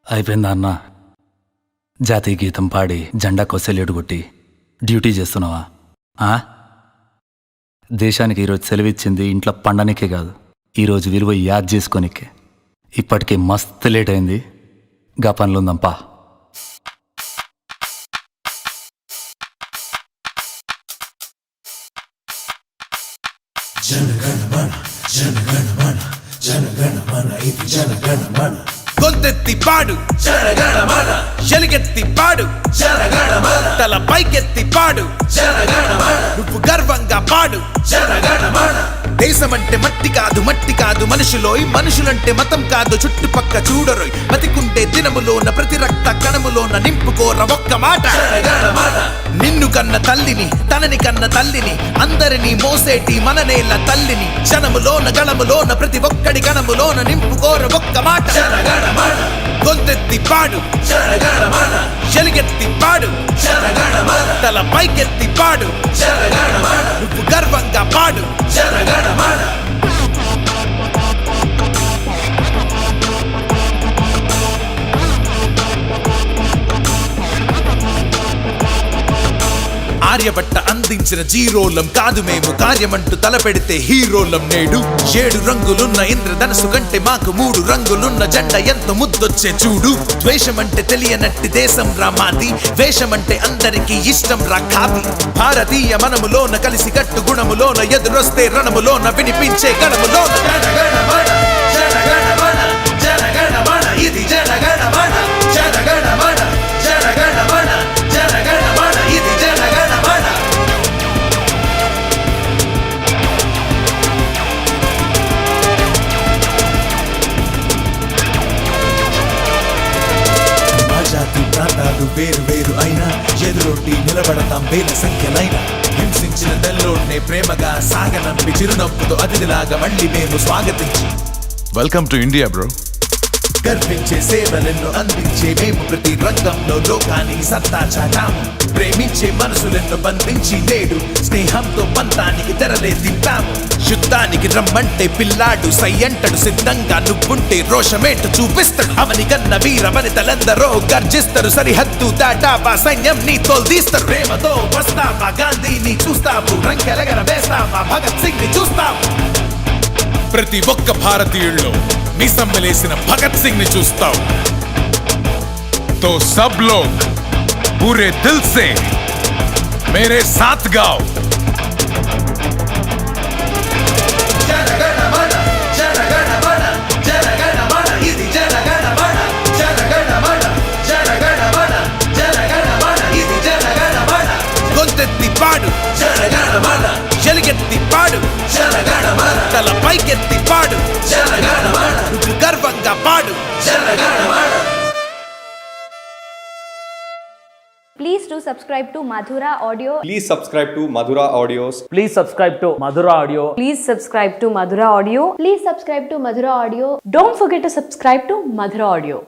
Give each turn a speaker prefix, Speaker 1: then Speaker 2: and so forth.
Speaker 1: అయిపోయిందా అన్న? జాతీయ గీతం పాడి జెండాకు సెల్యూట్ కొట్టి డ్యూటీ చేస్తున్నావా? దేశానికి ఈరోజు సెలవిచ్చింది ఇంట్లో పండనికే కాదు, ఈరోజు విలువ యాద్ చేసుకోనికే. ఇప్పటికే మస్తు లేట్ అయింది, గా పనులుందంపా.
Speaker 2: జనగణమన జనగణమన జనగణమన ఇది జనగణమన. గొంతెత్తి పాడు జనగణమన, ఎలుగెత్తి పాడు జనగణమన, తల పైకెత్తి పాడు జనగణమన, నువ్వు గర్వంగా పాడు జనగణమన. దేశమంటే మట్టి కాదు, మట్టి కాదు మనుషులోయ్, మనుషులంటే మతం కాదు చుట్టుపక్క చూడరోయ్. బతికుంటే దినములోన ప్రతి రక్త కణములోన నింపుకోర ఒక్క మాట జనగణమన. నిన్ను కన్న తల్లిని, తనని కన్న తల్లిని, అందరినీ మోసేటి మననేల తల్లిని, జనములోన గణములోన ప్రతి ఒక్కడి గణములోన నింపుకోర ఒక్క మాట జనగణమన. గొంతెత్తి పాడు జనగణమన, ఎలుగెత్తి పాడు జనగణమన, తల పైకెత్తి పాడు జనగణమన, నువ్వు గర్వంగా పాడు జనగణమన. ఆర్యభట్ట అందించిన జీరోలం కాదు మేము, కార్యమంటూ తలపెడితే హీరోలం. నేడు 7 రంగులున్న ఇంద్రధనసు కంటే మాకు 3 రంగులున్న జెండా ఎంత ముద్దొచ్చే చూడు. ద్వేషమంటే తెలియనట్టి దేశం రా మాది, వేషమంటే అందరికీ ఇష్టం రా ఖాది. భారతీయ మనములోన కలిసి కట్టు గుణములోన, ఎదురొస్తే రణములోన వినిపించే గణములోన జనగణమన జనగణమన జనగణమన ఇది జనగణమన జనగణమన జనగణమన జనగణమన ఇది జనగణమన. జాతి ప్రాంతాలు వేరు వేరు అయినా ఎదురొట్టి నిలబడతాం వేల సంఖ్యలైనా. హింసించిన తెల్లోనే ప్రేమగా సాగనంపి చిరునవ్వుతో అతిథిలాగా మళ్ళీ మేము స్వాగతించి
Speaker 3: వెల్కమ్ టు ఇండియా బ్రో.
Speaker 2: గర్వించే సేవలెన్నో అందించే మేము ప్రతి రంగంలో లోకానికి సత్తా చాటాము. ప్రేమించే మనసులెన్నో బంధించి నేడు స్నేహంతో పంతానికి తెరలే దింపాము. యుద్ధానికి రమ్మంటే పిల్లాడు సయ్యంటడు, సిద్ధంగా నువ్వుంటే రోషమేంట చూపిస్తాడు. అవని కన్న వీర వనితలందరూ గర్జిస్తారు, సరిహద్దు దాటావా సైన్యం నీ తోల్దీస్తారు. ప్రేమతో వస్తావా గాంధీని చూస్తావు, రంకెలగర వేస్తావా భగత్ సింగ్ ని చూస్తావు. ప్రతి ఒక్క భారతీయుల్లో మీసమ్మలేసిన భగత్ సింగ్ ని చూస్తావు.
Speaker 3: तो सब लोग पूरे दिल से मेरे साथ गाओ.
Speaker 2: జనగణమన జనగణమన జనగణమన ఇది జనగణమన జనగణమన జనగణమన జనగణమన ఇది జనగణమన. గొంతెత్తి పాడు జనగణమన, ఎలుగెత్తి పాడు జనగణమన, తల పైకెత్తి పాడు జనగణమన, నువ్వు గర్వంగా పాడు Jana Gana Mana.
Speaker 4: Please do subscribe to Madhura Audio.
Speaker 5: Please subscribe to Madhura Audios.
Speaker 6: Please subscribe to Madhura Audio.
Speaker 4: Please subscribe to Madhura Audio. Please subscribe to Madhura Audio. Don't forget to subscribe to Madhura Audio.